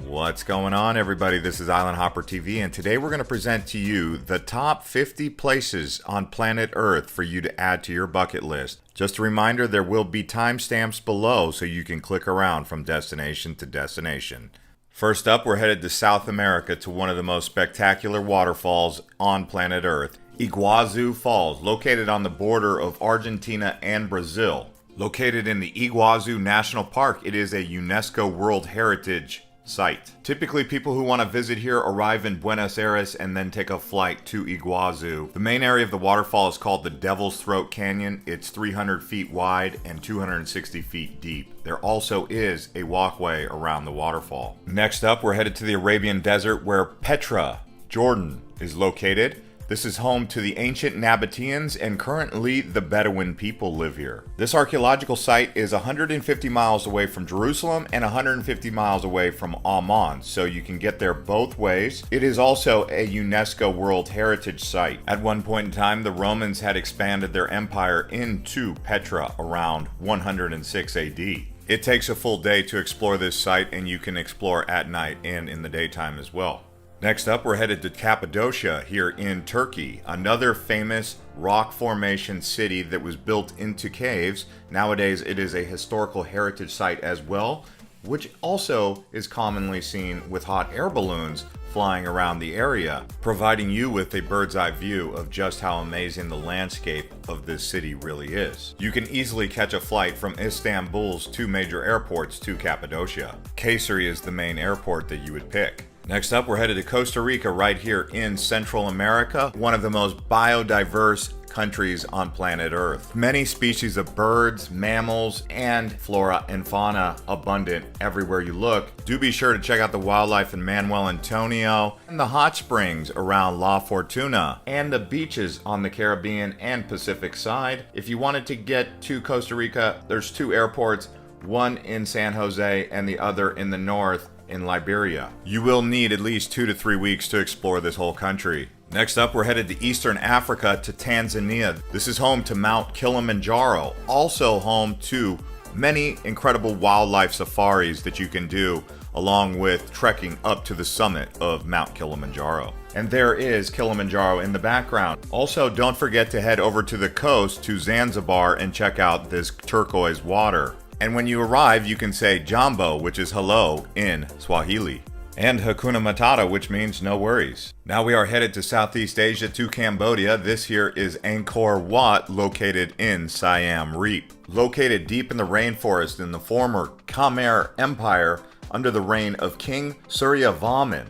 What's going on, everybody? This is Island Hopper TV, and today we're going to present to you the top 50 places on planet Earth for you to add to your bucket list. Just a reminder, there will be timestamps below so you can click around from destination to destination. First up, we're headed to South America to one of the most spectacular waterfalls on planet Earth, Iguazu Falls, located on the border of Argentina and Brazil. Located in the Iguazu National Park, it is a UNESCO World Heritage site. Typically, people who want to visit here arrive in Buenos Aires and then take a flight to Iguazu. The main area of the waterfall is called the Devil's Throat Canyon. It's 300 feet wide and 260 feet deep. There also is a walkway around the waterfall. Next up, we're headed to the Arabian Desert where Petra, Jordan, is located. This is home to the ancient Nabateans, and currently the Bedouin people live here. This archaeological site is 150 miles away from Jerusalem and 150 miles away from Amman, so you can get there both ways. It is also a UNESCO World Heritage Site. At one point in time, the Romans had expanded their empire into Petra around 106 AD. It takes a full day to explore this site, and you can explore at night and in the daytime as well. Next up, we're headed to Cappadocia here in Turkey, another famous rock formation city that was built into caves. Nowadays, it is a historical heritage site as well, which also is commonly seen with hot air balloons flying around the area, providing you with a bird's eye view of just how amazing the landscape of this city really is. You can easily catch a flight from Istanbul's two major airports to Cappadocia. Kayseri is the main airport that you would pick. Next up, we're headed to Costa Rica right here in Central America, one of the most biodiverse countries on planet Earth. Many species of birds, mammals, and flora and fauna abundant everywhere you look. Do be sure to check out the wildlife in Manuel Antonio, and the hot springs around La Fortuna, and the beaches on the Caribbean and Pacific side. If you wanted to get to Costa Rica, there's two airports, one in San Jose and the other in the north in Liberia. You will need at least 2 to 3 weeks to explore this whole country. Next up, we're headed to Eastern Africa to Tanzania. This is home to Mount Kilimanjaro, also home to many incredible wildlife safaris that you can do, along with trekking up to the summit of Mount Kilimanjaro. And there is Kilimanjaro in the background. Also, don't forget to head over to the coast to Zanzibar and check out this turquoise water. And when you arrive, you can say Jambo, which is hello in Swahili, and Hakuna Matata, which means no worries. Now we are headed to Southeast Asia to Cambodia. This here is Angkor Wat, located in Siam Reap. Located deep in the rainforest in the former Khmer Empire under the reign of King Suryavarman.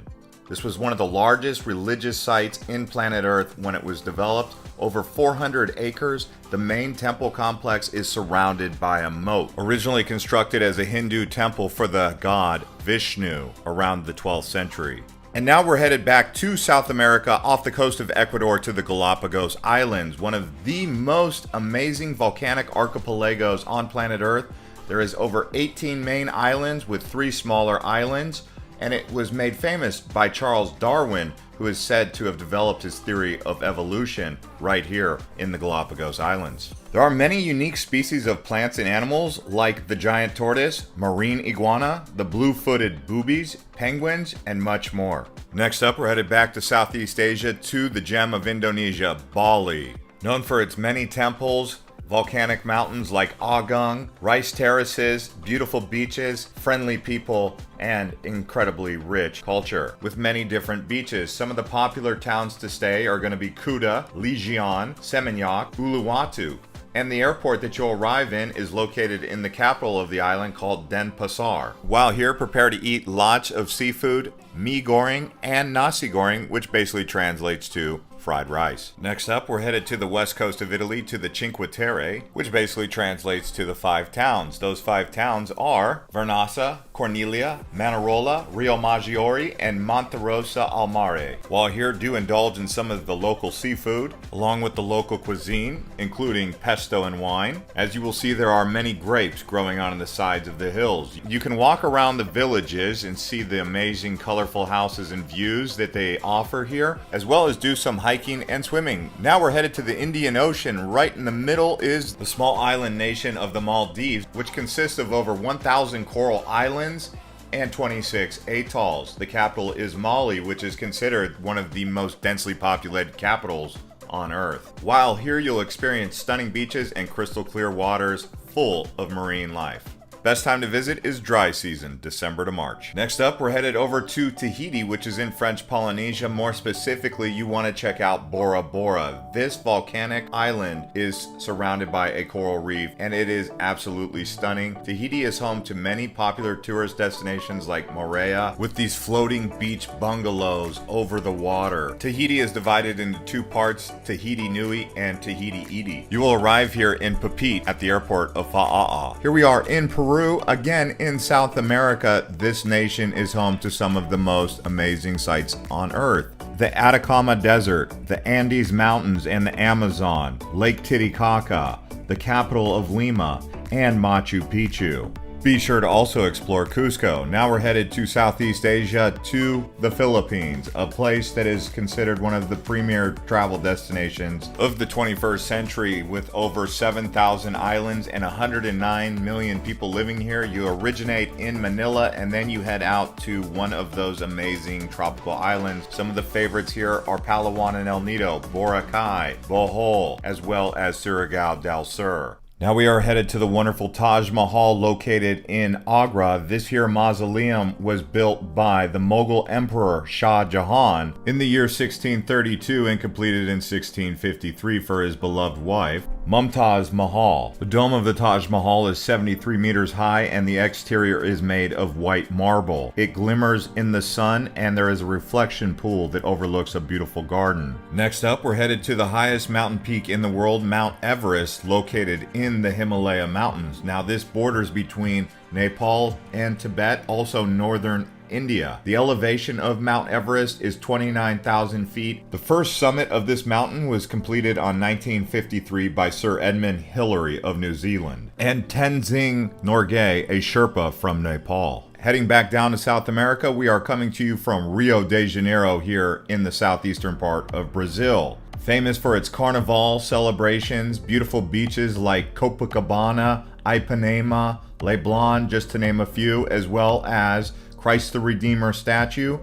This was one of the largest religious sites in planet Earth when it was developed. Over 400 acres, the main temple complex is surrounded by a moat. Originally constructed as a Hindu temple for the god Vishnu around the 12th century. And now we're headed back to South America off the coast of Ecuador to the Galapagos Islands, one of the most amazing volcanic archipelagos on planet Earth. There is over 18 main islands with 3 smaller islands, and it was made famous by Charles Darwin, who is said to have developed his theory of evolution right here in the Galapagos Islands. There are many unique species of plants and animals like the giant tortoise, marine iguana, the blue-footed boobies, penguins, and much more. Next up, we're headed back to Southeast Asia to the gem of Indonesia, Bali. Known for its many temples, volcanic mountains like Agung, rice terraces, beautiful beaches, friendly people, and incredibly rich culture with many different beaches. Some of the popular towns to stay are going to be Kuta, Legion, Seminyak, Uluwatu. And the airport that you'll arrive in is located in the capital of the island called Denpasar. While here, prepare to eat lots of seafood, mee goreng, and nasi goreng, which basically translates to fried rice. Next up, we're headed to the west coast of Italy to the Cinque Terre, which basically translates to the 5 towns. Those 5 towns are Vernazza, Cornelia, Manarola, Rio Maggiore, and Monterosa al Mare. While here, do indulge in some of the local seafood, along with the local cuisine, including pesto and wine. As you will see, there are many grapes growing on the sides of the hills. You can walk around the villages and see the amazing colorful houses and views that they offer here, as well as do some hiking and swimming. Now we're headed to the Indian Ocean. Right in the middle is the small island nation of the Maldives, which consists of over 1,000 coral islands and 26 atolls. The capital is Mali, which is considered one of the most densely populated capitals on Earth. While here, you'll experience stunning beaches and crystal clear waters full of marine life. Best time to visit is dry season, December to March. Next up, we're headed over to Tahiti, which is in French Polynesia. More specifically, you want to check out Bora Bora. This volcanic island is surrounded by a coral reef, and it is absolutely stunning. Tahiti is home to many popular tourist destinations like Moorea, with these floating beach bungalows over the water. Tahiti is divided into 2 parts, Tahiti Nui and Tahiti Iti. You will arrive here in Papeete at the airport of Fa'a'a. Here we are in Peru. Again, in South America, this nation is home to some of the most amazing sights on Earth. The Atacama Desert, the Andes Mountains and the Amazon, Lake Titicaca, the capital of Lima, and Machu Picchu. Be sure to also explore Cusco. Now we're headed to Southeast Asia, to the Philippines, a place that is considered one of the premier travel destinations of the 21st century, with over 7,000 islands and 109 million people living here. You originate in Manila and then you head out to one of those amazing tropical islands. Some of the favorites here are Palawan and El Nido, Boracay, Bohol, as well as Surigao del Sur. Now we are headed to the wonderful Taj Mahal located in Agra. This here mausoleum was built by the Mughal Emperor Shah Jahan in the year 1632 and completed in 1653 for his beloved wife, Mumtaz Mahal. The dome of the Taj Mahal is 73 meters high and the exterior is made of white marble. It glimmers in the sun and there is a reflection pool that overlooks a beautiful garden. Next up, we're headed to the highest mountain peak in the world, Mount Everest, located in the Himalaya Mountains. Now this borders between Nepal and Tibet, also northern India. The elevation of Mount Everest is 29,000 feet. The first summit of this mountain was completed on 1953 by Sir Edmund Hillary of New Zealand and Tenzing Norgay, a Sherpa from Nepal. Heading back down to South America, we are coming to you from Rio de Janeiro here in the southeastern part of Brazil. Famous for its carnival celebrations, beautiful beaches like Copacabana, Ipanema, Leblon, just to name a few, as well as Christ the Redeemer statue,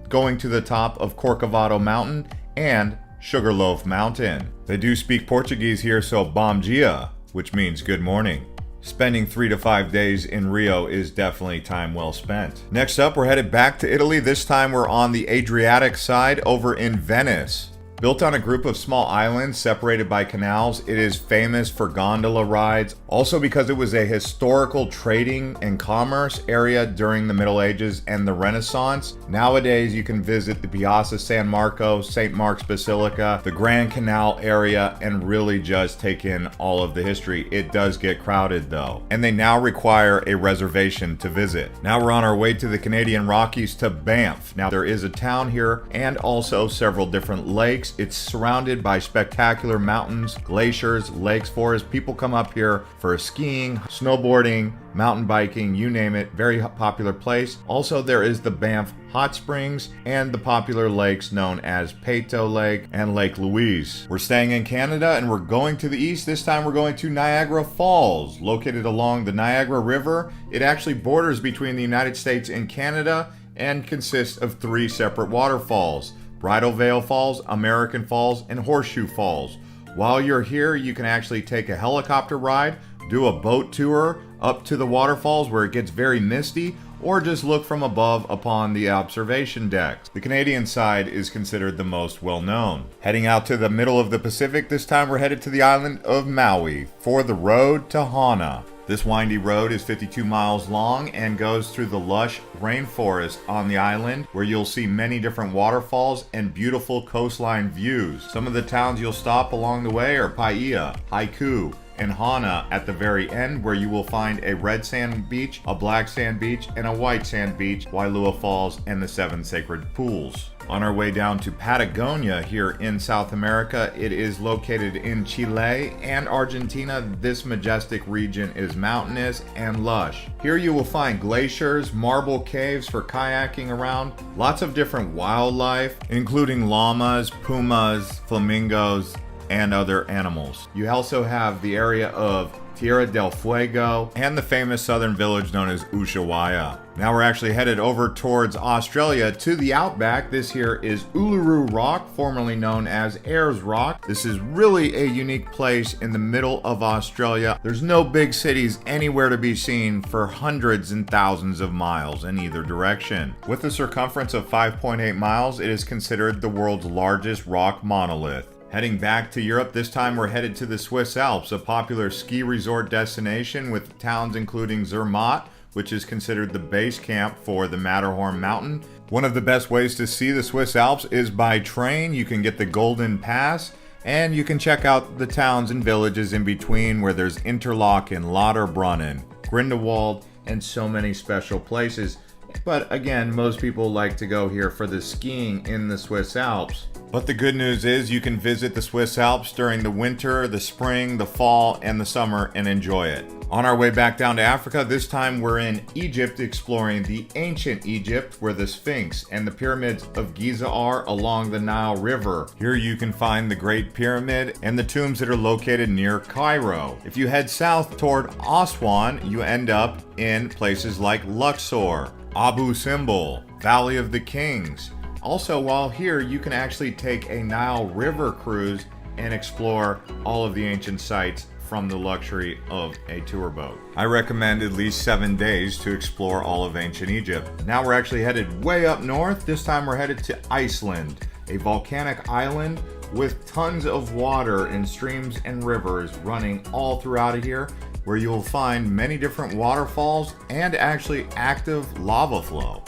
going to the top of Corcovado Mountain and Sugarloaf Mountain. They do speak Portuguese here, so bom dia, which means good morning. Spending 3 to 5 days in Rio is definitely time well spent. Next up, we're headed back to Italy. This time we're on the Adriatic side over in Venice. Built on a group of small islands separated by canals, it is famous for gondola rides, also because it was a historical trading and commerce area during the Middle Ages and the Renaissance. Nowadays, you can visit the Piazza San Marco, St. Mark's Basilica, the Grand Canal area, and really just take in all of the history. It does get crowded though, and they now require a reservation to visit. Now we're on our way to the Canadian Rockies to Banff. Now there is a town here and also several different lakes. It's surrounded by spectacular mountains, glaciers, lakes, forests. People come up here for skiing, snowboarding, mountain biking, you name it. Very popular place. Also, there is the Banff Hot Springs and the popular lakes known as Peyto Lake and Lake Louise. We're staying in Canada and we're going to the east. This time we're going to Niagara Falls, located along the Niagara River. It actually borders between the United States and Canada and consists of 3 separate waterfalls: Bridal Veil Falls, American Falls, and Horseshoe Falls. While you're here, you can actually take a helicopter ride, do a boat tour up to the waterfalls where it gets very misty, or just look from above upon the observation decks. The Canadian side is considered the most well-known. Heading out to the middle of the Pacific, this time we're headed to the island of Maui for the road to Hana. This windy road is 52 miles long and goes through the lush rainforest on the island, where you'll see many different waterfalls and beautiful coastline views. Some of the towns you'll stop along the way are Paia, Haiku, and Hana at the very end, where you will find a red sand beach, a black sand beach, and a white sand beach, Wailua Falls, and the 7 sacred pools. On our way down to Patagonia here in South America, it is located in Chile and Argentina. This majestic region is mountainous and lush. Here you will find glaciers, marble caves for kayaking around, lots of different wildlife, including llamas, pumas, flamingos, and other animals. You also have the area of Tierra del Fuego and the famous southern village known as Ushuaia. Now we're actually headed over towards Australia to the outback. This here is Uluru Rock, formerly known as Ayers Rock. This is really a unique place in the middle of Australia. There's no big cities anywhere to be seen for hundreds and thousands of miles in either direction. With a circumference of 5.8 miles, it is considered the world's largest rock monolith. Heading back to Europe, this time we're headed to the Swiss Alps, a popular ski resort destination with towns including Zermatt, which is considered the base camp for the Matterhorn mountain. One of the best ways to see the Swiss Alps is by train. You can get the Golden Pass, and you can check out the towns and villages in between, where there's Interlaken, Lauterbrunnen, Grindelwald, and so many special places. But again, most people like to go here for the skiing in the Swiss Alps. But the good news is you can visit the Swiss Alps during the winter, the spring, the fall, and the summer and enjoy it. On our way back down to Africa, this time we're in Egypt exploring the ancient Egypt, where the Sphinx and the pyramids of Giza are along the Nile River. Here you can find the Great Pyramid and the tombs that are located near Cairo. If you head south toward Aswan, you end up in places like Luxor, Abu Simbel, Valley of the Kings. Also, while here, you can actually take a Nile River cruise and explore all of the ancient sites from the luxury of a tour boat. I recommend at least 7 days to explore all of ancient Egypt. Now we're actually headed way up north. This time we're headed to Iceland, a volcanic island with tons of water and streams and rivers running all throughout here, where you will find many different waterfalls and actually active lava flow.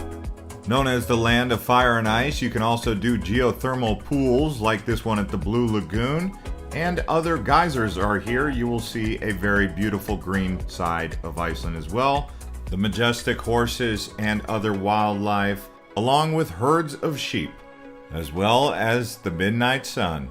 Known as the land of fire and ice, you can also do geothermal pools like this one at the Blue Lagoon, and other geysers are here. You will see a very beautiful green side of Iceland as well, the majestic horses and other wildlife, along with herds of sheep, as well as the midnight sun.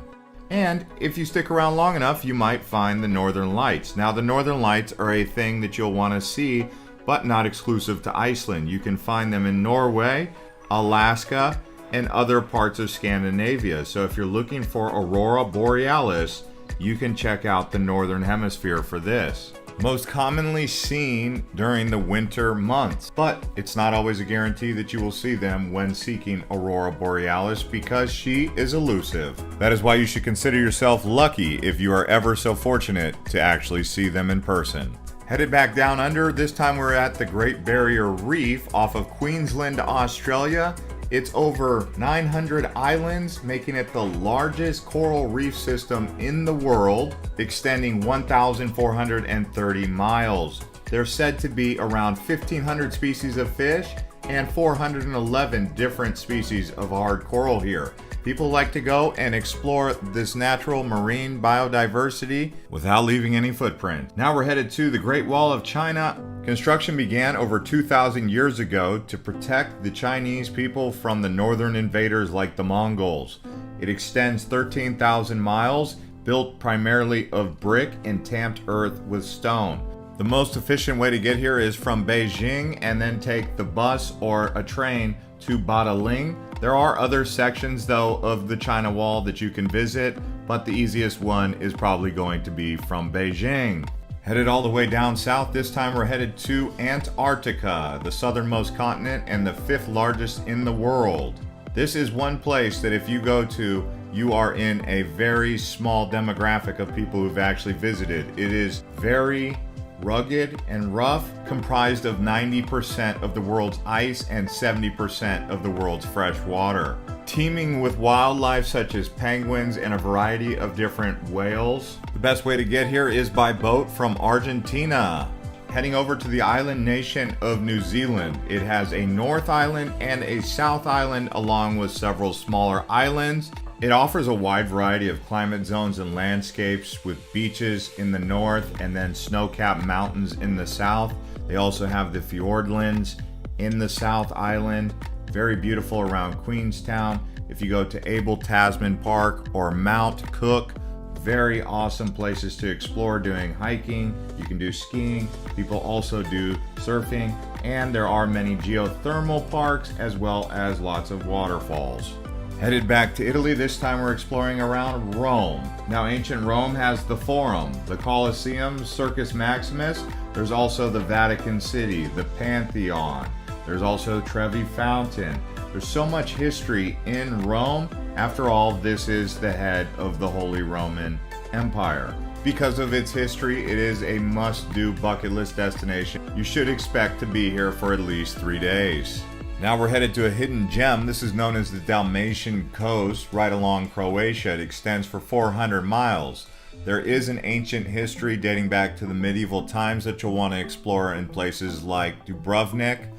And if you stick around long enough, you might find the Northern Lights. Now, the Northern Lights are a thing that you'll want to see, but not exclusive to Iceland. You can find them in Norway, Alaska, and other parts of Scandinavia. So if you're looking for Aurora Borealis, you can check out the Northern Hemisphere for this. Most commonly seen during the winter months, but it's not always a guarantee that you will see them when seeking Aurora Borealis, because she is elusive. That is why you should consider yourself lucky if you are ever so fortunate to actually see them in person. Headed back down under, this time we're at the Great Barrier Reef off of Queensland, Australia. It's over 900 islands, making it the largest coral reef system in the world, extending 1,430 miles. There's said to be around 1,500 species of fish and 411 different species of hard coral here. People like to go and explore this natural marine biodiversity without leaving any footprint. Now we're headed to the Great Wall of China. Construction began over 2,000 years ago to protect the Chinese people from the northern invaders like the Mongols. It extends 13,000 miles, built primarily of brick and tamped earth with stone. The most efficient way to get here is from Beijing and then take the bus or a train to Badaling. There are other sections though of the China Wall that you can visit, but the easiest one is probably going to be from Beijing. Headed all the way down south, this time we're headed to Antarctica, the southernmost continent and the 5th largest in the world. This is one place that if you go to, you are in a very small demographic of people who've actually visited. It is very rugged and rough, comprised of 90% of the world's ice and 70% of the world's fresh water. Teeming with wildlife such as penguins and a variety of different whales. The best way to get here is by boat from Argentina. Heading over to the island nation of New Zealand. It has a North Island and a South Island along with several smaller islands. It offers a wide variety of climate zones and landscapes with beaches in the north and then snow-capped mountains in the south. They also have the Fiordlands in the South Island, very beautiful around Queenstown. If you go to Abel Tasman Park or Mount Cook, very awesome places to explore doing hiking. You can do skiing. People also do surfing, and there are many geothermal parks as well as lots of waterfalls. Headed back to Italy, this time we're exploring around Rome. Now, ancient Rome has the Forum, the Colosseum, Circus Maximus. There's also the Vatican City, the Pantheon. There's also Trevi Fountain. There's so much history in Rome. After all, this is the head of the Holy Roman Empire. Because of its history, it is a must-do bucket list destination. You should expect to be here for at least 3 days. Now we're headed to a hidden gem. This is known as the Dalmatian Coast, right along Croatia. It extends for 400 miles. There is an ancient history dating back to the medieval times that you'll want to explore in places like Dubrovnik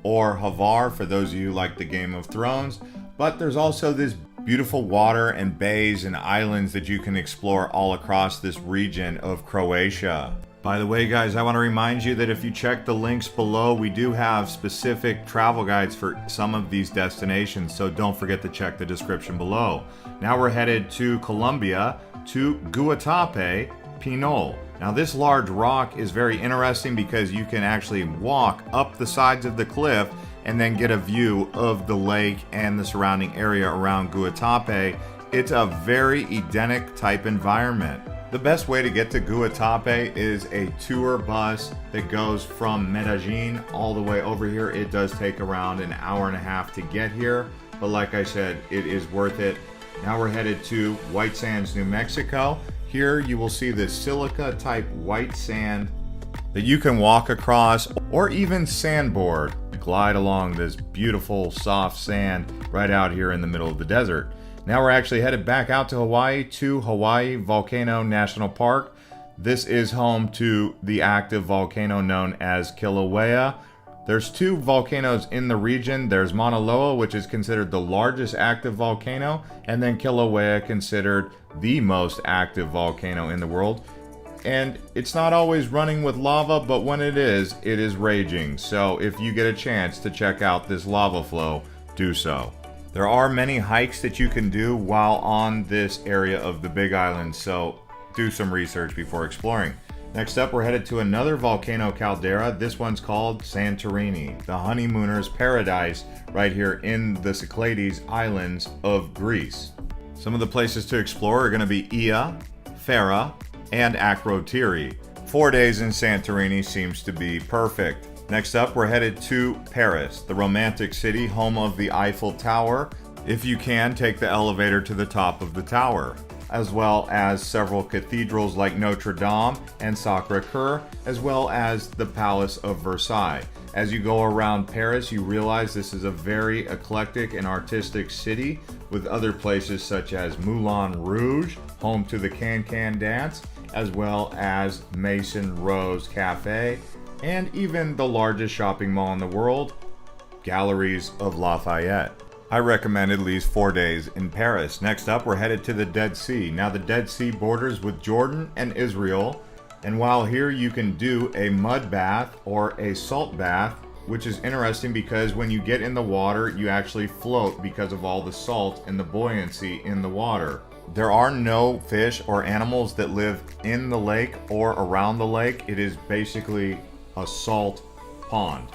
or Hvar, for those of you who like the Game of Thrones. But there's also this beautiful water and bays and islands that you can explore all across this region of Croatia. By the way, guys, I want to remind you that if you check the links below, we do have specific travel guides for some of these destinations, so don't forget to check the description below. Now we're headed to Colombia, to Guatapé Pinol. Now this large rock is very interesting because you can actually walk up the sides of the cliff and then get a view of the lake and the surrounding area around Guatapé. It's a very Edenic type environment. The best way to get to Guatapé is a tour bus that goes from Medellin all the way over here. It does take around an hour and a half to get here, but like I said, it is worth it. Now we're headed to White Sands, New Mexico. Here you will see this silica type white sand that you can walk across or even sandboard, glide along this beautiful soft sand right out here in the middle of the desert. Now we're actually headed back out to Hawaii Volcano National Park. This is home to the active volcano known as Kilauea. There's 2 volcanoes in the region. There's Mauna Loa, which is considered the largest active volcano, and then Kilauea, considered the most active volcano in the world. And it's not always running with lava, but when it is raging. So if you get a chance to check out this lava flow, do so. There are many hikes that you can do while on this area of the Big Island, so do some research before exploring. Next up, we're headed to another volcano caldera. This one's called Santorini, the honeymooner's paradise, right here in the Cyclades Islands of Greece. Some of the places to explore are going to be Ia, Fera, and Akrotiri. 4 days in Santorini seems to be perfect. Next up, we're headed to Paris, the romantic city, home of the Eiffel Tower. If you can, take the elevator to the top of the tower, as well as several cathedrals like Notre Dame and Sacré-Cœur, as well as the Palace of Versailles. As you go around Paris, you realize this is a very eclectic and artistic city, with other places such as Moulin Rouge, home to the Can-Can dance, as well as Maison Rose Cafe, and even the largest shopping mall in the world, Galeries of Lafayette. I recommend at least 4 days in Paris. Next up, we're headed to the Dead Sea. Now, the Dead Sea borders with Jordan and Israel, and while here you can do a mud bath or a salt bath, which is interesting because when you get in the water, you actually float because of all the salt and the buoyancy in the water. There are no fish or animals that live in the lake or around the lake. It is basically a salt pond.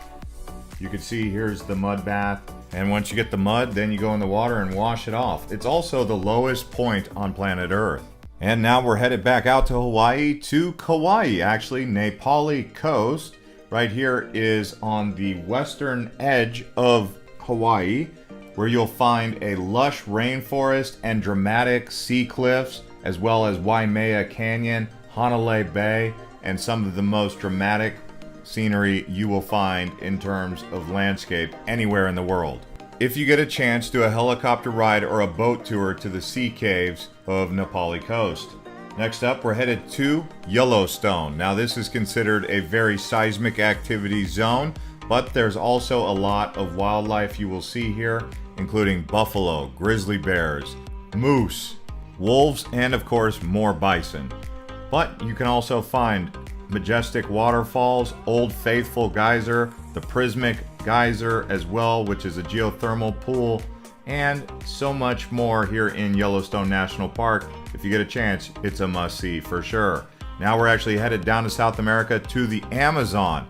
You can see here's the mud bath, and once you get the mud, then you go in the water and wash it off. It's also the lowest point on planet Earth. And now we're headed back out to Hawaii, to Kauai, actually, Na Pali coast. Right here is on the western edge of Hawaii, where you'll find a lush rainforest and dramatic sea cliffs, as well as Waimea Canyon, Hanalei Bay, and some of the most dramatic scenery you will find in terms of landscape anywhere in the world. If you get a chance, do a helicopter ride or a boat tour to the sea caves of Na Pali coast. Next up, we're headed to Yellowstone. Now, this is considered a very seismic activity zone, but there's also a lot of wildlife you will see here, including buffalo, grizzly bears, moose, wolves, and of course, more bison. But you can also find majestic waterfalls, Old Faithful Geyser, the Prismic Geyser as well, which is a geothermal pool, and so much more here in Yellowstone National Park. If you get a chance, it's a must-see for sure. Now we're actually headed down to South America to the Amazon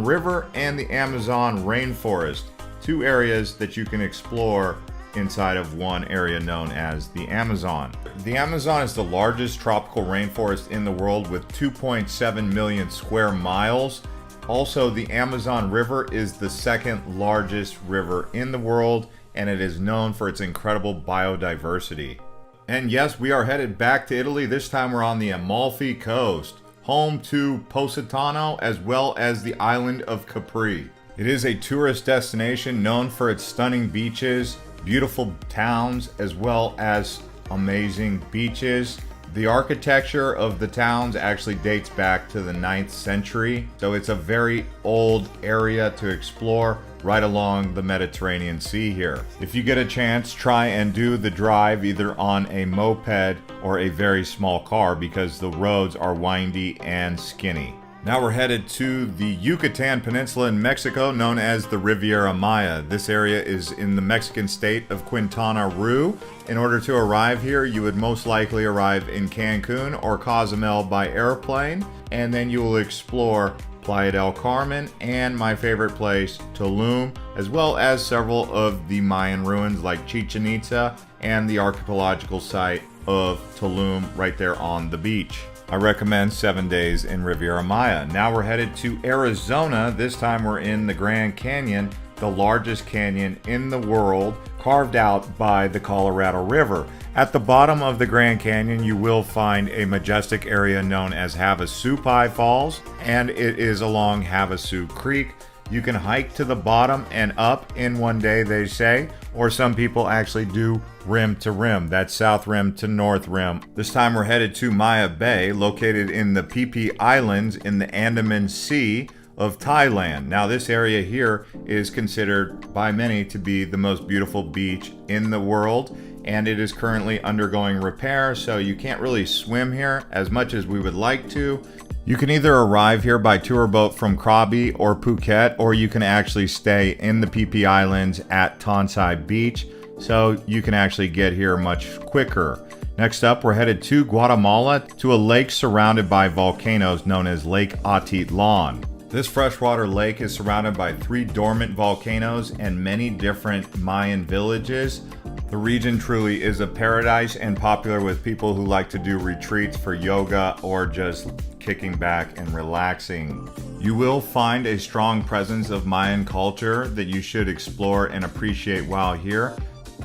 River and the Amazon rainforest, two areas that you can explore inside of one area known as the Amazon. The Amazon is the largest tropical rainforest in the world with 2.7 million square miles. Also, the Amazon River is the second largest river in the world, and it is known for its incredible biodiversity. And yes, we are headed back to Italy. This time we're on the Amalfi Coast, home to Positano as well as the island of Capri. It is a tourist destination known for its stunning beaches, beautiful towns, as well as amazing beaches. The architecture of the towns actually dates back to the 9th century, so it's a very old area to explore right along the Mediterranean Sea here. If you get a chance, try and do the drive either on a moped or a very small car because the roads are windy and skinny. Now we're headed to the Yucatan Peninsula in Mexico, known as the Riviera Maya. This area is in the Mexican state of Quintana Roo. In order to arrive here, you would most likely arrive in Cancun or Cozumel by airplane, and then you will explore Playa del Carmen and my favorite place, Tulum, as well as several of the Mayan ruins like Chichen Itza and the archaeological site of Tulum right there on the beach. I recommend 7 days in Riviera Maya. Now we're headed to Arizona. This time we're in the Grand Canyon, the largest canyon in the world, carved out by the Colorado River. At the bottom of the Grand Canyon, you will find a majestic area known as Havasupai Falls, and it is along Havasu Creek. You can hike to the bottom and up in one day, they say, or some people actually do rim to rim. That's south rim to north rim. This time we're headed to Maya Bay, located in the Phi Phi Islands in the Andaman Sea of Thailand. Now this area here is considered by many to be the most beautiful beach in the world, and it is currently undergoing repair, so you can't really swim here as much as we would like to. You can either arrive here by tour boat from Krabi or Phuket, or you can actually stay in the Phi Phi Islands at Tonsai Beach, so you can actually get here much quicker. Next up, we're headed to Guatemala to a lake surrounded by volcanoes known as Lake Atitlan. This freshwater lake is surrounded by 3 dormant volcanoes and many different Mayan villages. The region truly is a paradise and popular with people who like to do retreats for yoga or just kicking back and relaxing. You will find a strong presence of Mayan culture that you should explore and appreciate while here.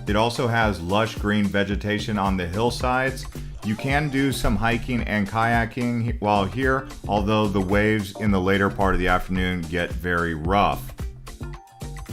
It also has lush green vegetation on the hillsides. You can do some hiking and kayaking while here, although the waves in the later part of the afternoon get very rough.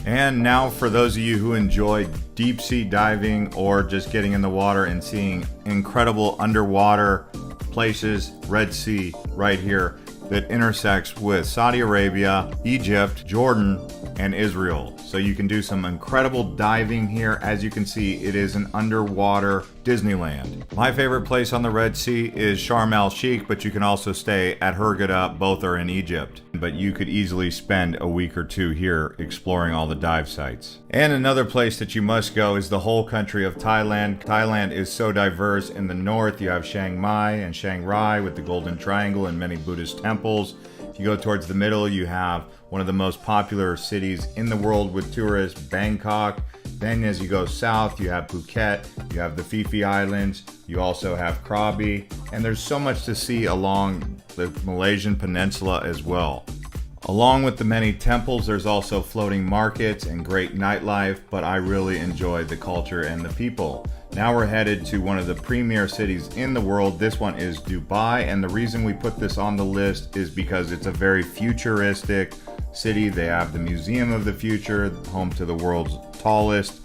And now for those of you who enjoy deep sea diving or just getting in the water and seeing incredible underwater places, Red Sea right here that intersects with Saudi Arabia, Egypt, Jordan, and Israel. So you can do some incredible diving here. As you can see, it is an underwater Disneyland. My favorite place on the Red Sea is Sharm el-Sheikh, but you can also stay at Hurghada. Both are in Egypt. But you could easily spend a week or two here exploring all the dive sites. And another place that you must go is the whole country of Thailand. Thailand is so diverse. In the north, you have Chiang Mai and Chiang Rai with the Golden Triangle and many Buddhist temples. If you go towards the middle, you have one of the most popular cities in the world with tourists, Bangkok. Then as you go south, you have Phuket, you have the Phi Phi Islands, you also have Krabi, and there's so much to see along the Malaysian peninsula as well. Along with the many temples, there's also floating markets and great nightlife, but I really enjoy the culture and the people. Now we're headed to one of the premier cities in the world. This one is Dubai, and the reason we put this on the list is because it's a very futuristic city. They have the Museum of the Future, home to the world's tallest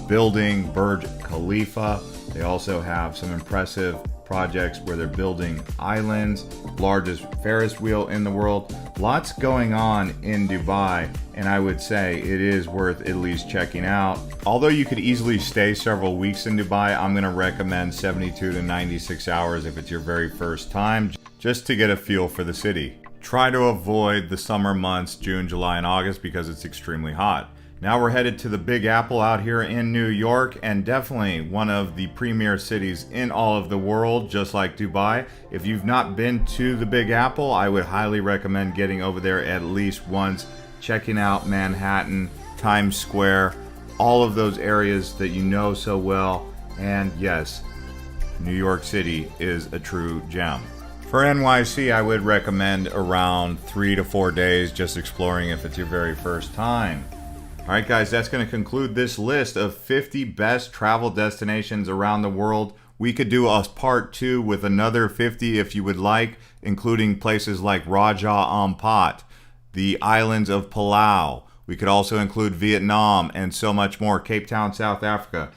building, Burj Khalifa. They also have some impressive projects where they're building islands, largest Ferris wheel in the world. Lots going on in Dubai, and I would say it is worth at least checking out. Although you could easily stay several weeks in Dubai, I'm going to recommend 72 to 96 hours if it's your very first time, just to get a feel for the city. Try to avoid the summer months, June, July, and August, because it's extremely hot. Now we're headed to the Big Apple out here in New York, and definitely one of the premier cities in all of the world, just like Dubai. If you've not been to the Big Apple, I would highly recommend getting over there at least once, checking out Manhattan, Times Square, all of those areas that you know so well. And yes, New York City is a true gem. For NYC, I would recommend around 3 to 4 days just exploring if it's your very first time. Alright guys, that's going to conclude this list of 50 best travel destinations around the world. We could do a part 2 with another 50 if you would like, including places like Raja Ampat, the islands of Palau. We could also include Vietnam and so much more, Cape Town, South Africa.